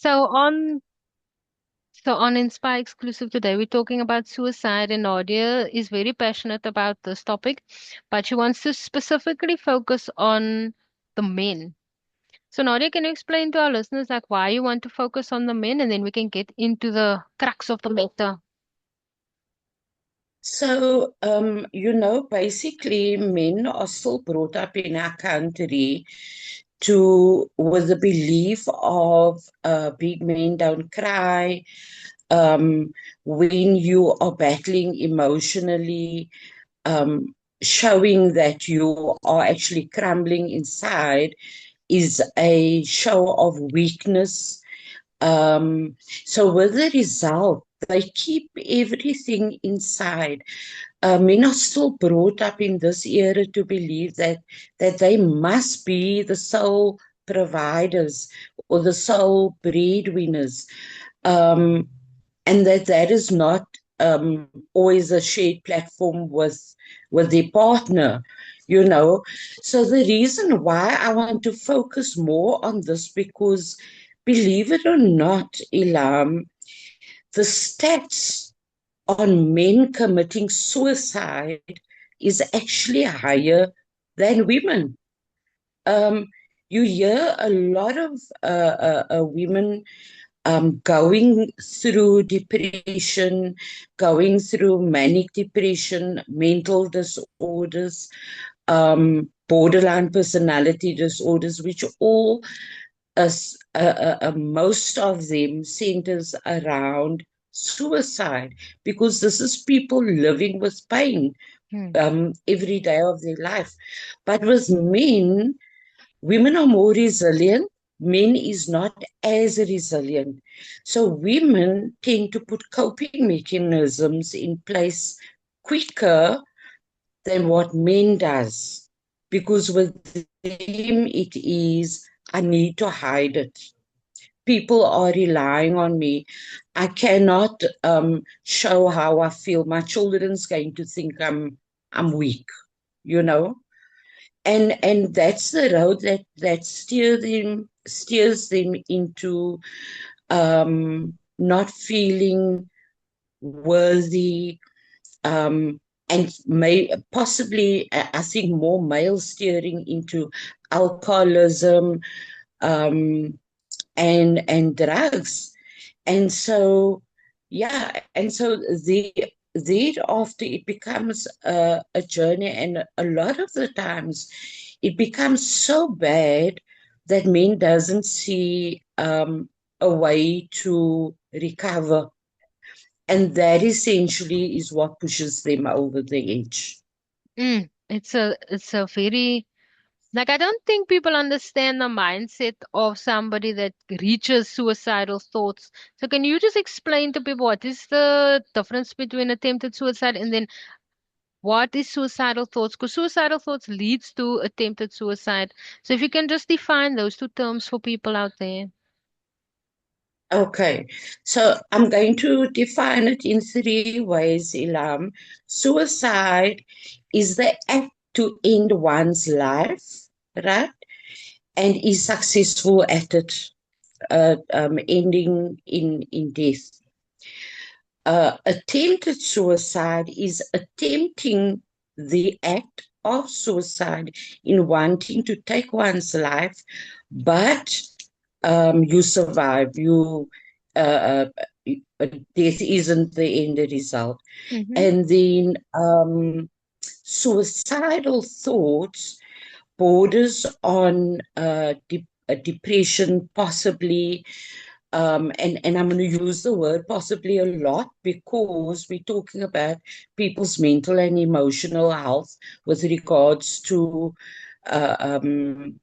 So on so on Inspire Exclusive today, we're talking about suicide, and Nadia is very passionate about this topic, but she wants to specifically focus on the men. So Nadia, can you explain to our listeners like why you want to focus on the men, and then we can get into the crux of the matter. So, basically, men are still brought up in our country with the belief of big men don't cry. Um, when you are battling emotionally, um, showing that you are actually crumbling inside is a show of weakness. Um, so, with the result, they keep everything inside. Men are still brought up in this era to believe that they must be the sole providers or the sole breadwinners, um, and that is not always a shared platform with their partner. You know, so the reason why I want to focus more on this because, believe it or not, Ilam, the stats on men committing suicide is actually higher than women. Um, you hear a lot of women going through depression, going through manic depression, mental disorders, borderline personality disorders, which all, most of them centers around suicide because this is people living with pain Hmm. every day of their life. But with men, women are more resilient. Men is not as resilient. So women tend to put coping mechanisms in place quicker than what men does. Because with them it is, I need to hide it. People are relying on me. I cannot show how I feel. My children's going to think I'm weak, you know? And that's the road that steers them into not feeling worthy, um, and may possibly I think more male steering into alcoholism, um, and drugs. And so, yeah, and so thereafter it becomes a journey, and a lot of the times it becomes so bad that men doesn't see a way to recover, and that essentially is what pushes them over the edge. It's a very like I don't think people understand the mindset of somebody that reaches suicidal thoughts. So can you just explain to people what is the difference between attempted suicide and then what is suicidal thoughts? Because suicidal thoughts leads to attempted suicide. So if you can just define those two terms for people out there. Okay, so I'm going to define it in three ways, Ilam. Suicide is the act to end one's life, right? And is successful at it, ending in death. Attempted suicide is attempting the act of suicide in wanting to take one's life, but you survive. Uh, Death isn't the end result. Mm-hmm. And then suicidal thoughts borders on depression, possibly. And I'm going to use the word possibly a lot because we're talking about people's mental and emotional health with regards to uh, um,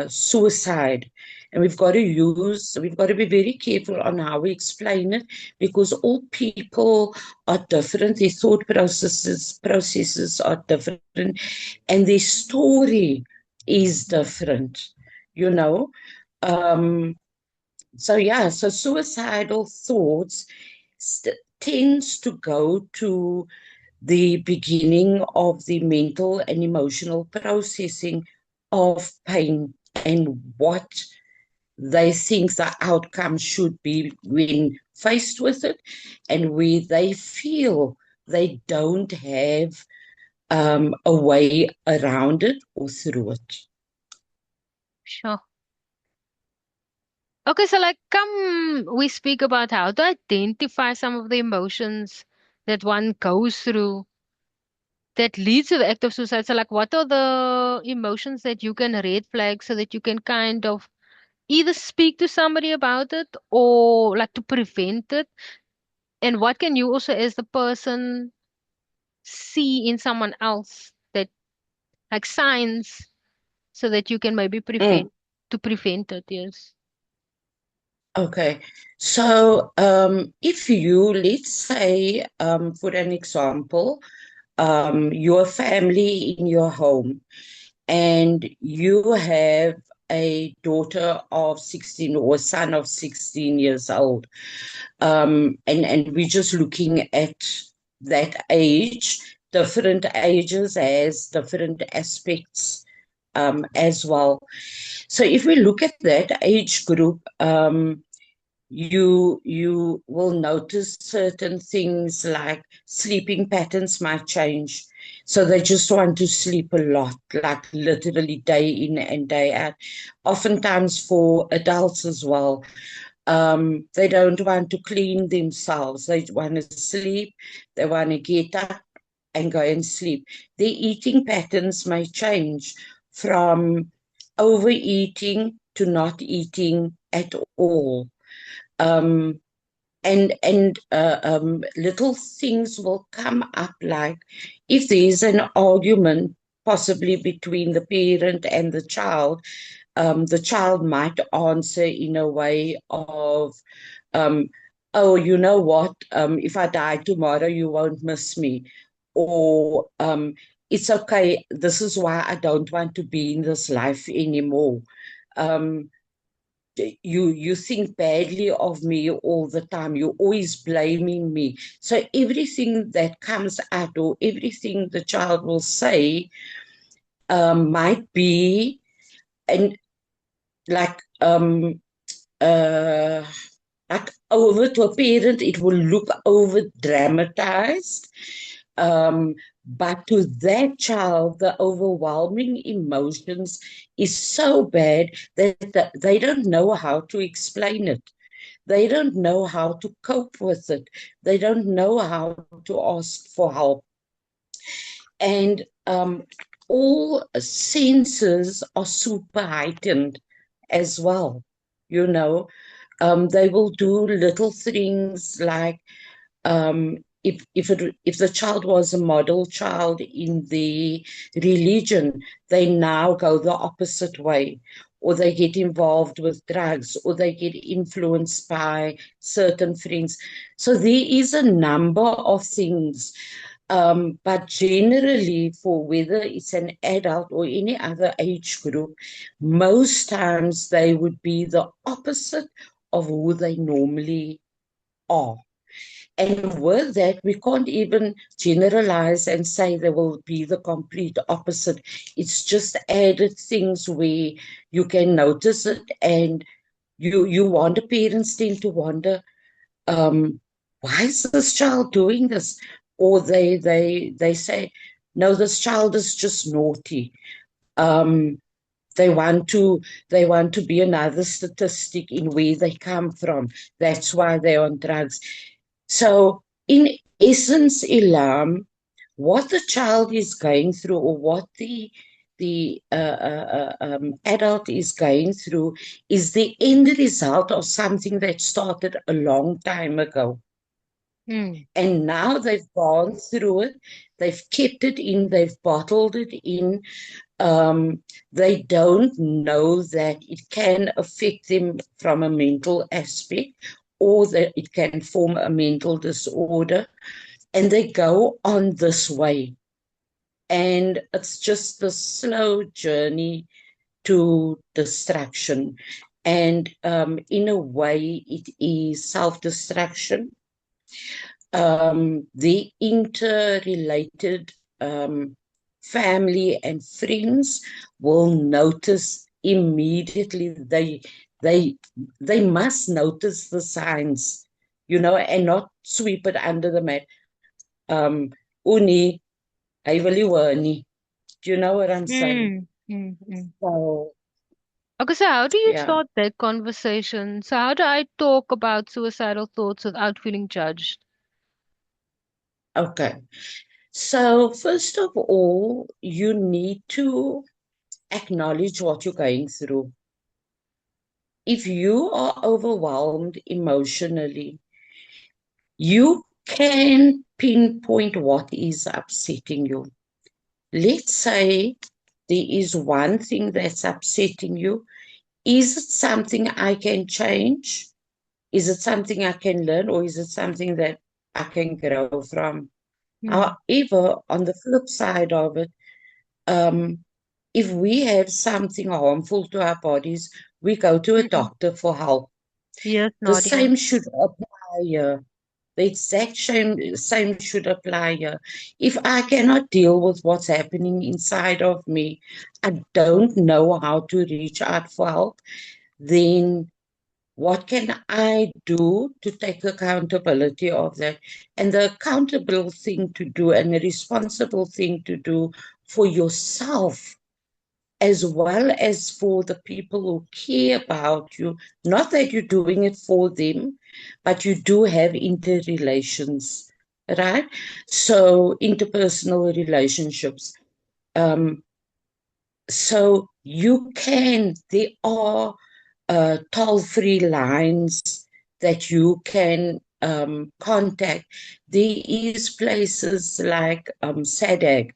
suicide. And we've got to be very careful on how we explain it because all people are different. Their processes are different, and their story is different, you know. Um, so suicidal thoughts tends to go to the beginning of the mental and emotional processing of pain and what they think the outcome should be when faced with it, and where they feel they don't have a way around it or through it. Sure. Okay, so like, come we speak about how to identify some of the emotions that one goes through that leads to the act of suicide. So, like, what are the emotions that you can red flag so that you can kind of either speak to somebody about it or like to prevent it? And what can you also, as the person, see in someone else that like signs so that you can maybe Mm, prevent it? Yes. okay. So, if you, let's say, for an example, your family in your home, and you have a daughter of 16 or a son of 16 years old, and we're just looking at that age. Different ages has different aspects as well. So if we look at that age group, you will notice certain things like sleeping patterns might change. So they just want to sleep a lot, like literally day in and day out. Oftentimes for adults as well, they don't want to clean themselves. They want to sleep. They want to get up and go and sleep. Their eating patterns may change from overeating to not eating at all. Um, and little things will come up, like if there's an argument possibly between the parent and the child might answer in a way of, um, oh, you know what, if I die tomorrow, you won't miss me. Or it's okay, this is why I don't want to be in this life anymore. Um, you think badly of me all the time. You're always blaming me. So everything that comes out, or everything the child will say, might be, and like uh like over to a parent, it will look over dramatized. But to that child, the overwhelming emotions is so bad that they don't know how to explain it. They don't know how to cope with it. They don't know how to ask for help. And all senses are super heightened as well. You know, they will do little things like, if the child was a model child in the religion, they now go the opposite way, or they get involved with drugs, or they get influenced by certain friends. So there is a number of things, but generally, for whether it's an adult or any other age group, most times they would be the opposite of who they normally are. And with that, we can't even generalize and say they will be the complete opposite. It's just added things where you can notice it, and you wonder, parents tend to wonder, um, why is this child doing this? Or they say, no, this child is just naughty. Um, they want to they want to be another statistic in where they come from. That's why they're on drugs. So, in essence, Ilam, what the child is going through, or what the adult is going through, is the end result of something that started a long time ago. Mm. And now they've gone through it, they've kept it in, they've bottled it in. They don't know that it can affect them from a mental aspect, or that it can form a mental disorder, and they go on this way. And it's just the slow journey to destruction. And in a way, it is self destruction. The interrelated family and friends will notice immediately. They they must notice the signs, and not sweep it under the mat. Um, Uni, I really were. Do you know what I'm saying? Mm, mm, mm. So, Okay, so how do you yeah, start that conversation? So how do I talk about suicidal thoughts without feeling judged? okay. So, first of all, you need to acknowledge what you're going through. If you are overwhelmed emotionally, you can pinpoint what is upsetting you. Let's say there is one thing that's upsetting you. Is it something I can change? Is it something I can learn, or is it something that I can grow from? Mm, However, on the flip side of it, um, if we have something harmful to our bodies, we go to a mm. doctor for help. Yes, The Nadia. same should apply here. The exact same should apply here. If I cannot deal with what's happening inside of me, I don't know how to reach out for help, then what can I do to take accountability of that? And the accountable thing to do and the responsible thing to do for yourself, as well as for the people who care about you. Not that you're doing it for them, but you do have interrelations, right? So, interpersonal relationships. Um, so there are toll-free lines that you can contact. There is places like SADAG,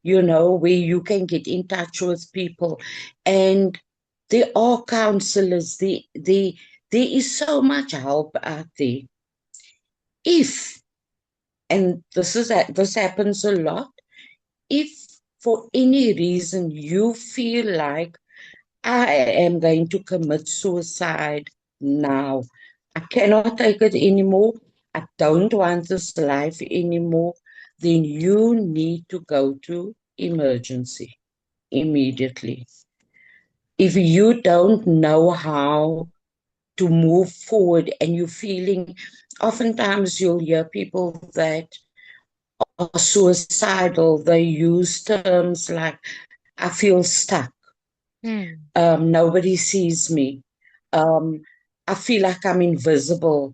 where you can get in touch with people. And there are counselors. There is so much help out there. If, and this happens a lot, if for any reason you feel like I am going to commit suicide now. I cannot take it anymore. I don't want this life anymore. Then you need to go to emergency immediately. If you don't know how to move forward and you're feeling, oftentimes you'll hear people that are suicidal, they use terms like, I feel stuck. Mm, Nobody sees me. Um, I feel like I'm invisible.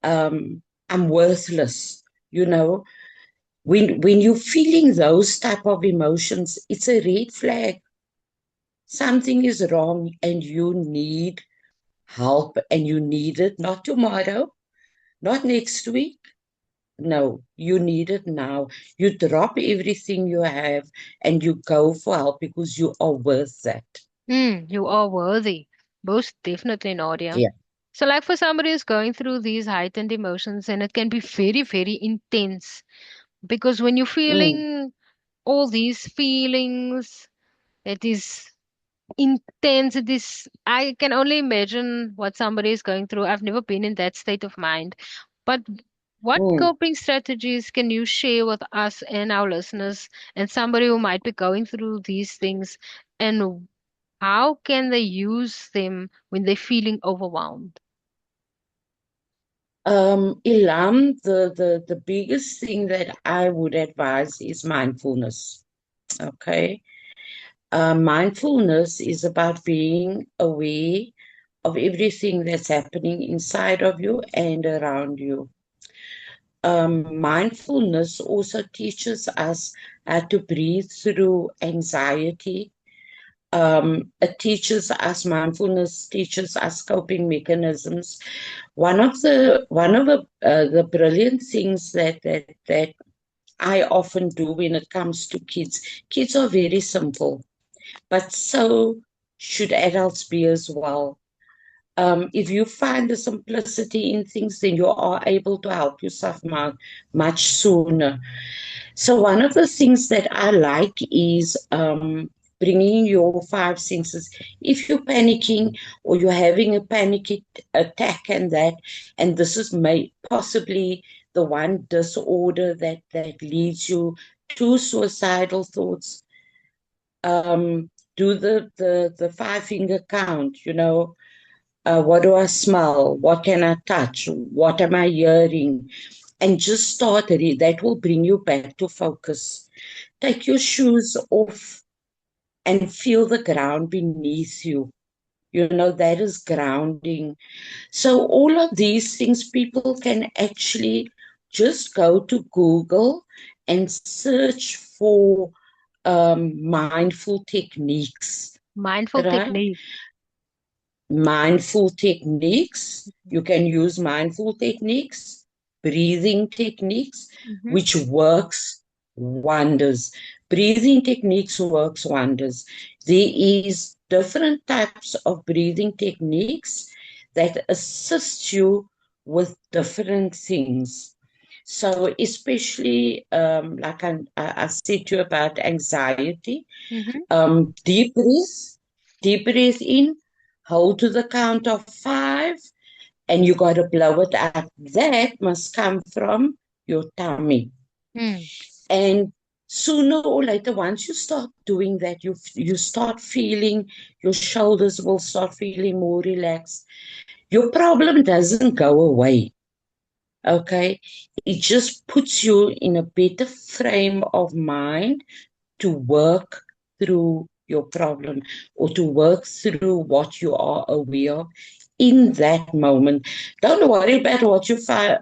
I'm worthless. You know, when you're feeling those type of emotions, it's a red flag. Something is wrong, and you need help, and you need it not tomorrow, not next week. No, you need it now. You drop everything you have and you go for help because you are worth that. you are worthy. Most definitely, Nadia. Yeah. So, like for somebody who's going through these heightened emotions, and it can be very, very intense because when you're Mm. feeling all these feelings, it is intense. It is, I can only imagine what somebody is going through. I've never been in that state of mind. But what Mm. coping strategies can you share with us and our listeners and somebody who might be going through these things? And how can they use them when they're feeling overwhelmed? Ilam, the biggest thing that I would advise is mindfulness. Okay. Mindfulness is about being aware of everything that's happening inside of you and around you. Mindfulness also teaches us how to breathe through anxiety. Mindfulness teaches us coping mechanisms. One of the brilliant things that I often do when it comes to kids. Kids are very simple, but so should adults be as well. If you find the simplicity in things, then you are able to help yourself much sooner. So one of the things that I like is bringing your five senses. If you're panicking or you're having a attack and this is possibly the one disorder that leads you to suicidal thoughts, do the five finger count. What do I smell? What can I touch? What am I hearing? And just that will bring you back to focus. Take your shoes off and feel the ground beneath you. That is grounding. So, all of these things people can actually just go to Google and search for mindful techniques, Mindful right? technique. Mindful techniques. You can use mindful techniques, breathing techniques, Mm-hmm. which works wonders. Breathing techniques works wonders. There is different types of breathing techniques that assist you with different things. So, especially like I said to you about anxiety, Mm-hmm. deep breath, deep breath in, hold to the count of five, and you got to blow it out. That must come from your tummy. Mm. And sooner or later, once you start doing that, you start feeling your shoulders will start feeling more relaxed. Your problem doesn't go away. Okay, it just puts you in a better frame of mind to work through your problem or to work through what you are aware of in that moment. Don't worry about what you felt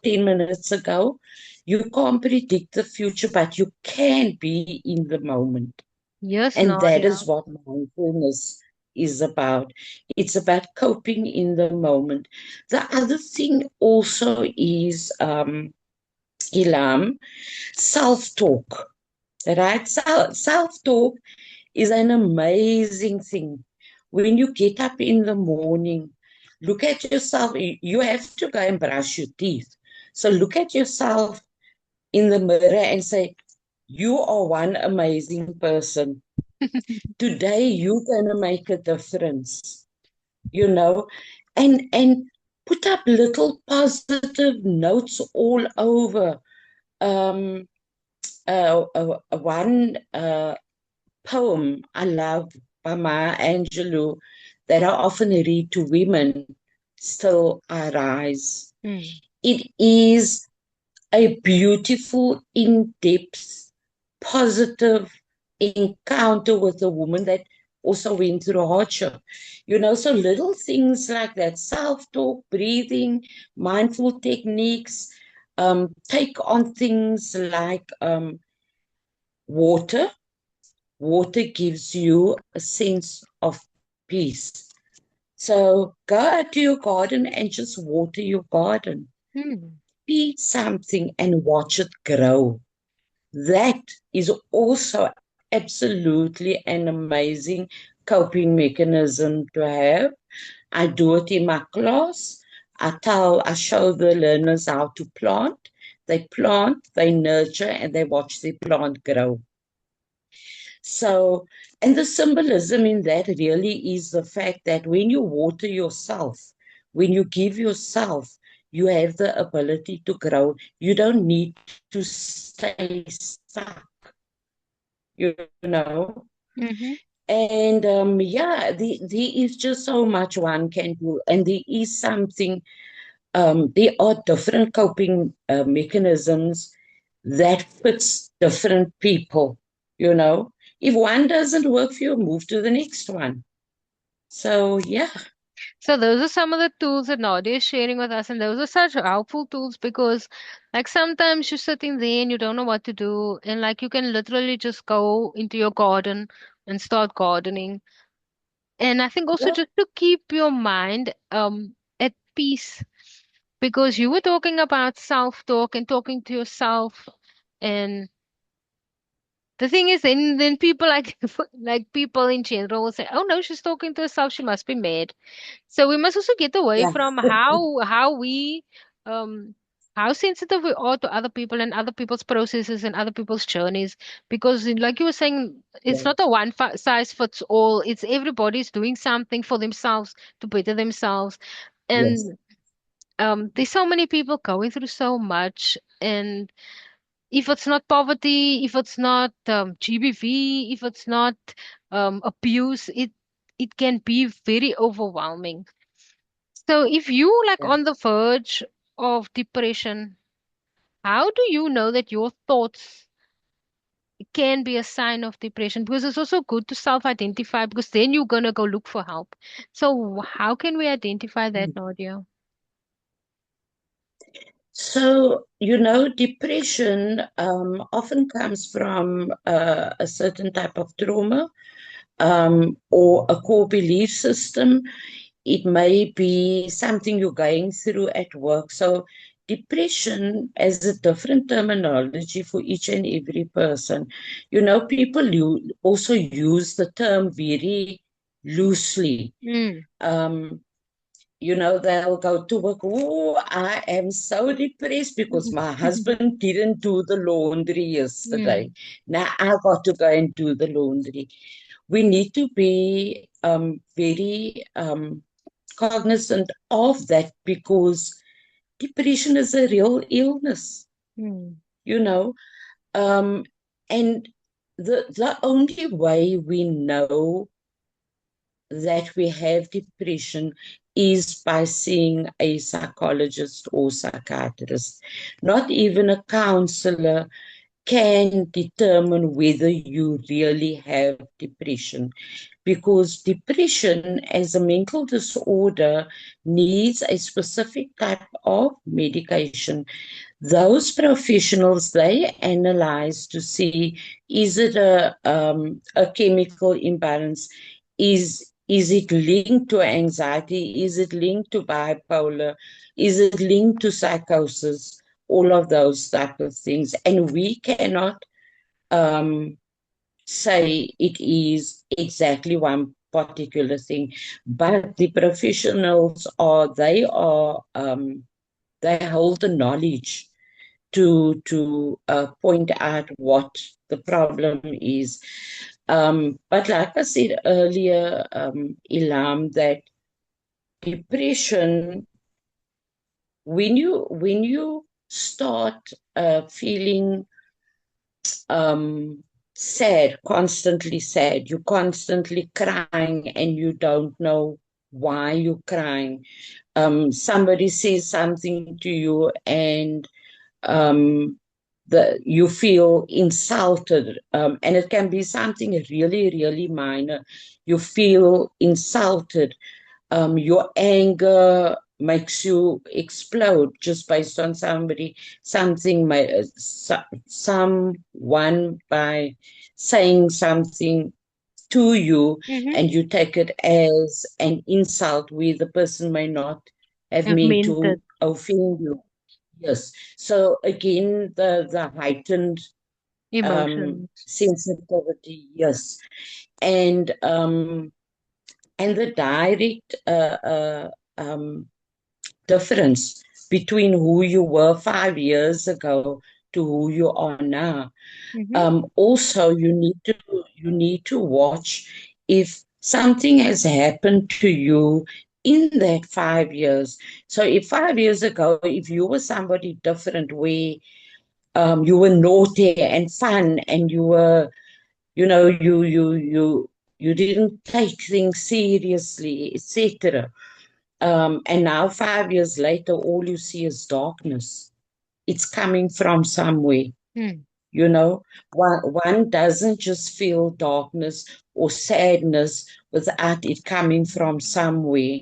10 minutes ago. You can't predict the future, but you can be in the moment. Yes, And that Nadia. is what mindfulness is about. It's about coping in the moment. The other thing also is, Ilam, self talk. Right? Self talk is an amazing thing. When you get up in the morning, look at yourself. You have to go and brush your teeth. So look at yourself in the mirror and say, you are one amazing person. Today you're gonna make a difference, you know, and put up little positive notes all over. Um, one poem I love by Maya Angelou that I often read to women, Still I Rise. Mm. It is a beautiful, in depth, positive encounter with a woman that also went through hardship. So little things like that self talk, breathing, mindful techniques, take on things like water. Water gives you a sense of peace. So go out to your garden and just water your garden. Mm. Feed something and watch it grow. That is also absolutely an amazing coping mechanism to have. I do it in my class. I show the learners how to plant. They plant, they nurture, and they watch the plant grow. So, and the symbolism in that really is the fact that when you water yourself, when you give yourself, you have the ability to grow. You don't need to stay stuck, you know. Mm-hmm. And yeah, there is just so much one can do. And there is something, there are different coping mechanisms that fits different people, you know. If one doesn't work for you, move to the next one. So yeah, So those are some of the tools that Nadia is sharing with us, and those are such helpful tools because, like, sometimes you're sitting there and you don't know what to do, and like you can literally just go into your garden and start gardening. And I think also yeah, just to keep your mind at peace, because you were talking about self-talk and talking to yourself, and the thing is, then people like like people in general will say, "Oh no, she's talking to herself. She must be mad." So we must also get away yeah, from how we um how sensitive we are to other people and other people's processes and other people's journeys. Because like you were saying, it's yeah, not a one size fits all. It's everybody's doing something for themselves to better themselves. yes, And there's so many people going through so much, and if it's not poverty, if it's not GBV, if it's not abuse, it can be very overwhelming. So if you like Yeah. on the verge of depression, how do you know that your thoughts can be a sign of depression? Because it's also good to self-identify because then you're gonna go look for help. So how can we identify that, Nadia? So, depression often comes from a certain type of trauma or a core belief system. It may be something you're going through at work. So, depression has a different terminology for each and every person. People also use the term very loosely. Mm. Um, they'll go to work. Oh, I am so depressed because my husband didn't do the laundry yesterday. Mm. Now I got to go and do the laundry. We need to be very cognizant of that because depression is a real illness, Mm. you know. Um, and the only way we know that we have depression is by seeing a psychologist or psychiatrist. Not even a counselor can determine whether you really have depression because depression as a mental disorder needs a specific type of medication. Those professionals, they analyze to see, is it a chemical imbalance, is it linked to anxiety, is it linked to bipolar, is it linked to psychosis, all of those type of things, and we cannot um, say it is exactly one particular thing, but the professionals they hold the knowledge to point out what the problem is. But like I said earlier, Ilam, that depression, when you start feeling um, sad, constantly sad, you're constantly crying and you don't know why you're crying. Somebody says something to you and um, you feel insulted, and it can be something really, really minor. You feel insulted. Your anger makes you explode just based on someone by saying something to you, Mm-hmm. and you take it as an insult where the person may not have I've meant meant to it. offend you. Yes. So again, the heightened Emotions. sensitivity, yes, and the direct difference between who you were 5 years ago to who you are now. Mm-hmm. Also, you need to watch if something has happened to you in that 5 years. So, if 5 years ago, if you were somebody different, where you were naughty and fun, and you were, you didn't take things seriously, etc. And now 5 years later, all you see is darkness. It's coming from somewhere. Mm. You know, one doesn't just feel darkness or sadness without it coming from somewhere.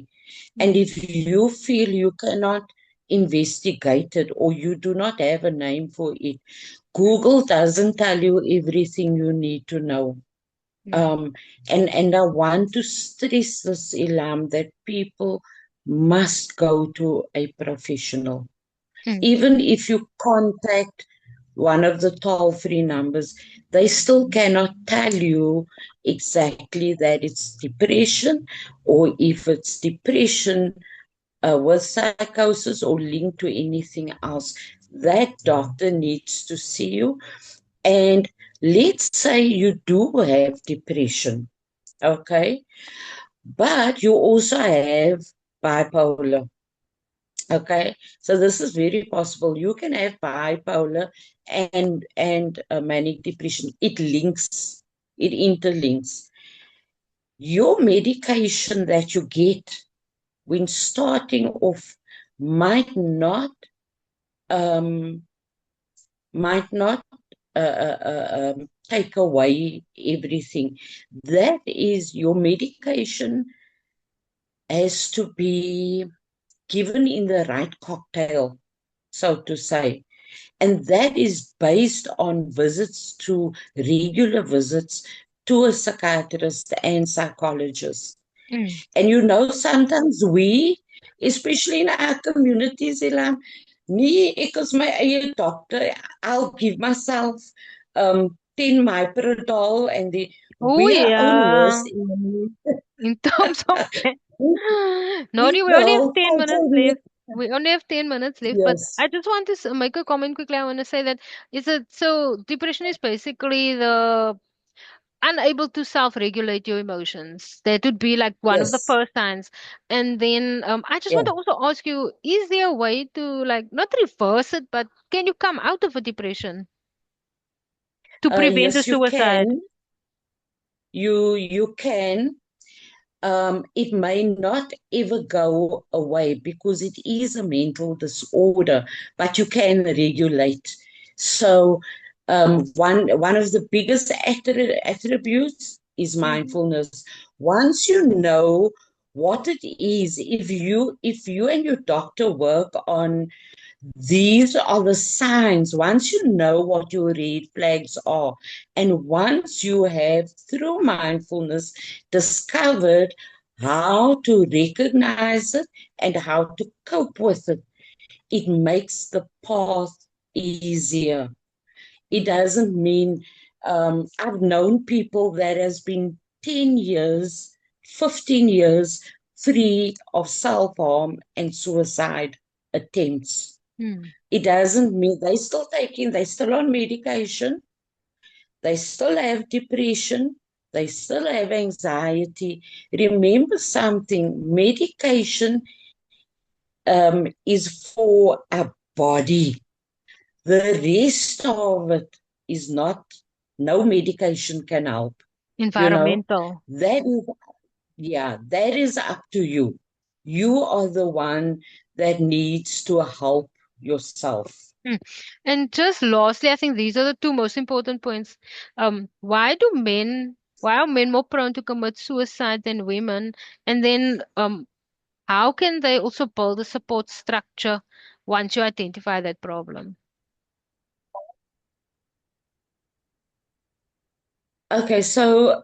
And Mm. if you feel you cannot investigate it or you do not have a name for it, Google doesn't tell you everything you need to know. Mm. Um, and I want to stress this, Ilam, that people must go to a professional. Mm. Even if you contact one of the toll-free numbers, they still cannot tell you exactly that it's depression, or if it's depression with psychosis or linked to anything else. That doctor needs to see you. And let's say you do have depression, okay? But you also have bipolar. Okay, so this is very possible. You can have bipolar and manic depression. It links, it interlinks. your medication that you get when starting off might not um, might not take away everything. That is, your medication has to be given in the right cocktail, so to say. And that is based on visits to regular visits to a psychiatrist and psychologist. Mm. And sometimes we, especially in our communities, Elam, nee, ek as my eie doctor, I'll give myself 10 Myprodol and Oh we are own yeah. worst enemy. In terms of that. We Nori, we only have will 10 minutes totally, left. We only have 10 minutes left, but yes, I just want to make a comment quickly. I want to say that is it so depression is basically the unable to self-regulate your emotions. That would be like one of the yes, first signs. And then I just yeah. want to also ask you, is there a way to like not reverse it, but can you come out of a depression to prevent a Yes, you suicide? can. You can. It may not ever go away because it is a mental disorder, but you can regulate. So, one of the biggest attributes is Mm-hmm. mindfulness. Once you know what it is, if you and your doctor work on these are the signs. Once you know what your red flags are, and once you have, through mindfulness, discovered how to recognize it and how to cope with it, it makes the path easier. It doesn't mean, I've known people that has been 10 years, 15 years free of self-harm and suicide attempts. Mm. It doesn't mean they still on medication, they still have depression, they still have anxiety. Remember something, medication is for a body. The rest of it is not, no medication can help. You know, Environmental. that is, yeah, that is up to you. You are the one that needs to help yourself. Hmm. And just lastly, I think these are the two most important points. Why are men more prone to commit suicide than women? And then, how can they also build a support structure once you identify that problem? Okay, so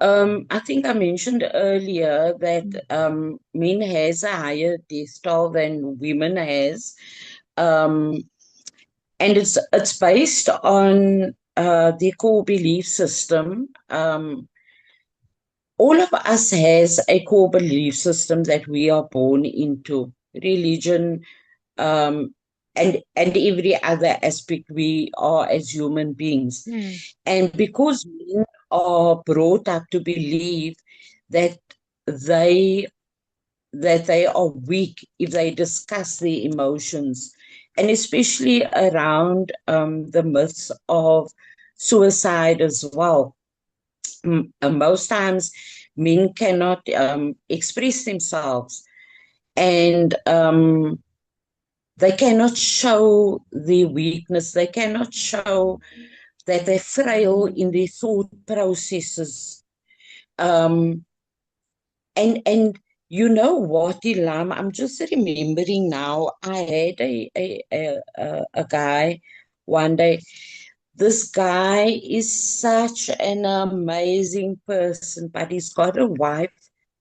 I think I mentioned earlier that Mm. men has a higher death toll than women has, um, and it's based on their core belief system. All of us has a core belief system that we are born into. Religion, um, and every other aspect we are as human beings. Mm. And because men are brought up to believe that they they are weak if they discuss their emotions, and especially around the myths of suicide as well. Most times, men cannot express themselves, and they cannot show their weakness. They cannot show that they're frail in their thought processes. Um, and you know what, Ilam? I'm just remembering now. I had a guy one day. This guy is such an amazing person, but he's got a wife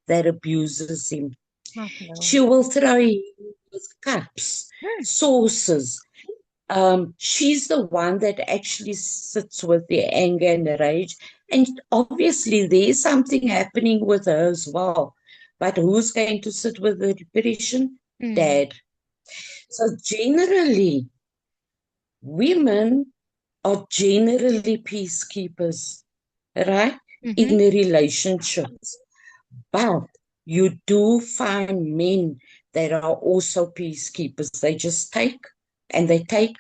that abuses him. Oh, no. She will throw him with cups, Mm. saucers. She's the one that actually sits with the anger and the rage. And obviously, there's something happening with her as well. But who's going to sit with the depression? Mm. Dad. So, generally, women are generally peacekeepers, right? Mm-hmm. In relationships. But you do find men that are also peacekeepers. They just take and they take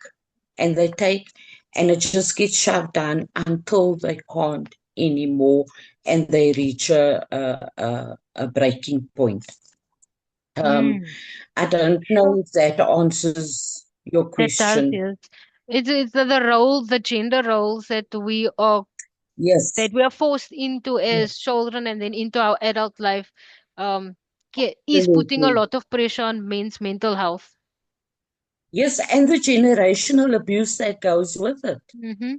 and they take, and it just gets shoved down until they can't anymore. and they reach a breaking point. Um, Mm. I don't Sure. know if that answers your That does, question. yes. It's the roles, the gender roles Yes, that we are forced into as yes, children and then into our adult life, um, is putting a absolutely. lot of pressure on men's mental health. Yes, and the generational abuse that goes with it. Mm-hmm.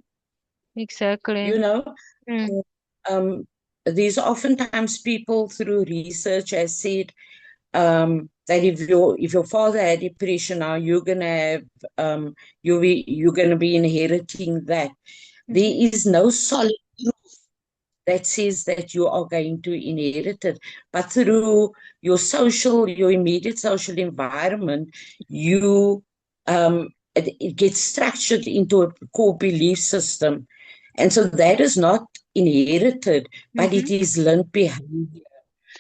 Exactly. You know, Mm. um, these oftentimes people through research has said that if your father had depression, now you're gonna be inheriting that. There Mm-hmm. is no solid that says that you are going to inherit it. But through your immediate social environment, it gets structured into a core belief system. And so that is not inherited, but Mm-hmm. it is learned behavior.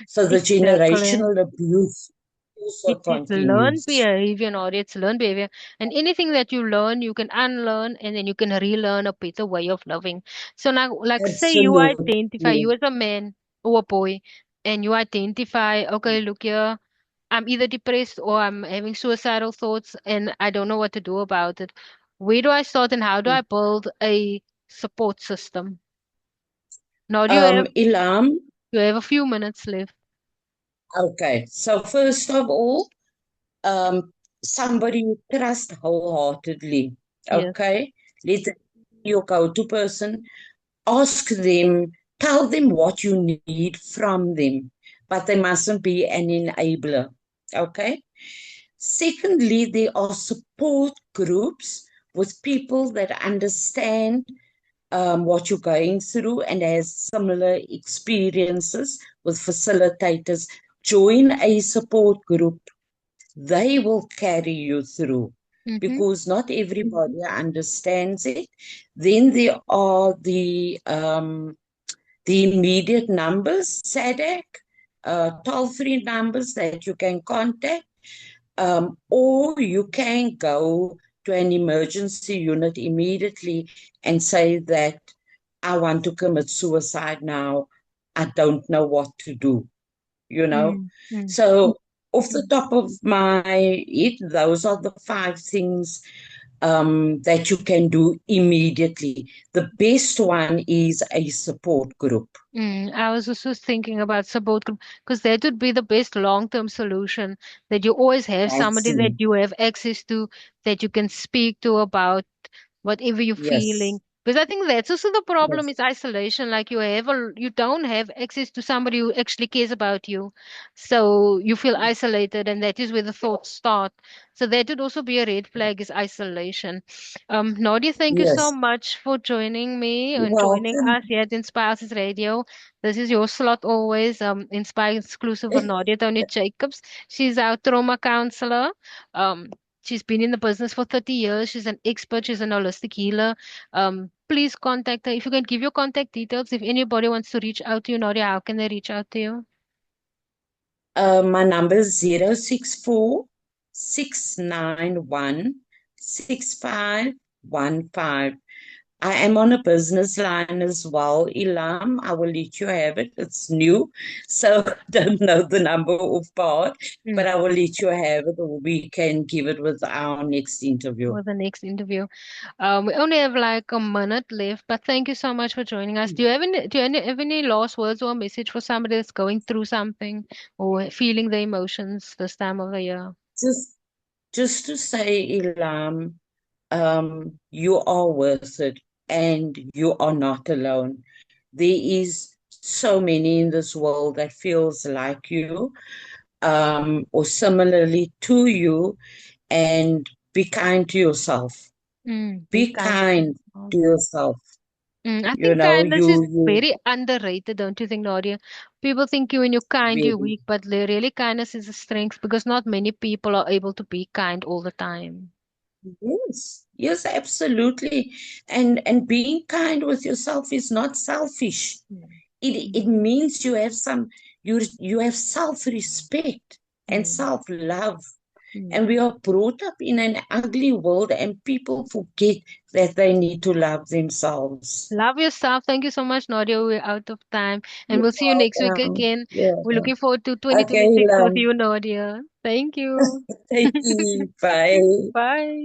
So the Exactly. generational abuse also It is learned continues. behavior, or it's learned behavior. And anything that you learn, you can unlearn and then you can relearn a better way of living. So now, like, say you identify, Absolutely. you as a man or a boy, and you identify, okay, look here, I'm either depressed or I'm having suicidal thoughts and I don't know what to do about it. Where do I start and how do I build a support system? Now, Ilham, you have a few minutes left. okay. So first of all, um, somebody you trust wholeheartedly. Yes. Okay, let them be your go-to person. Ask them, tell them what you need from them, but they mustn't be an enabler. Okay. Secondly, there are support groups with people that understand what you're going through and has similar experiences with facilitators. Join a support group, they will carry you through Mm-hmm. because not everybody understands it. Then there are the immediate numbers, SADC, toll-free numbers that you can contact, or you can go to an emergency unit immediately and say that I want to commit suicide now. I don't know what to do, you know. Mm-hmm. So, off the top of my head, those are the five things that you can do immediately. The best one is a support group. I was also thinking about support group because that would be the best long-term solution that you always have That's somebody that you have access to that you can speak to about whatever you're yes, feeling. Because I think that's also the problem yes, is isolation. Like you don't have access to somebody who actually cares about you. So you feel isolated and that is where the thoughts start. So that would also be a red flag is isolation. Nadia, thank you so yes. much for joining me and joining Welcome. us here at Inspires Radio. This is your slot always, Inspire exclusive with Nadia-Toni Jacobs. She's our trauma counselor. Um, She's been in the business for 30 years. She's an expert. She's an holistic healer. Please contact her. If you can give your contact details, if anybody wants to reach out to you, Nadia, how can they reach out to you? My number is 064 691 6515. I am on a business line as well, Ilam. I will let you have it. It's new, so I don't know the number of part, but Mm. I will let you have it, or we can give it with our next interview. For the next interview. We only have like a minute left, but thank you so much for joining us. Have any last words or a message for somebody that's going through something or feeling the emotions this time of the year? Just, just to say, Ilam, you are worth it, and you are not alone. There is so many in this world that feels like you, or similarly to you, and be kind to yourself. Be Be kind to kind yourself. to yourself. I You think know, kindness is you very underrated, don't you think, Nadia? People think you when you're kind, you're very weak, but really kindness is a strength because not many people are able to be kind all the time. yes, yes, absolutely. And being kind with yourself is not selfish. Mm, It mm, means you have self-respect and mm, self-love. And we are brought up in an ugly world, and people forget that they need to love themselves. Love yourself. Thank you so much, Nadia. We're out of time. And You're we'll see you next week welcome. again. Yeah. We're looking forward to Okay, 2026 with love. you, Nadia. Thank you. Thank you. Bye. Bye.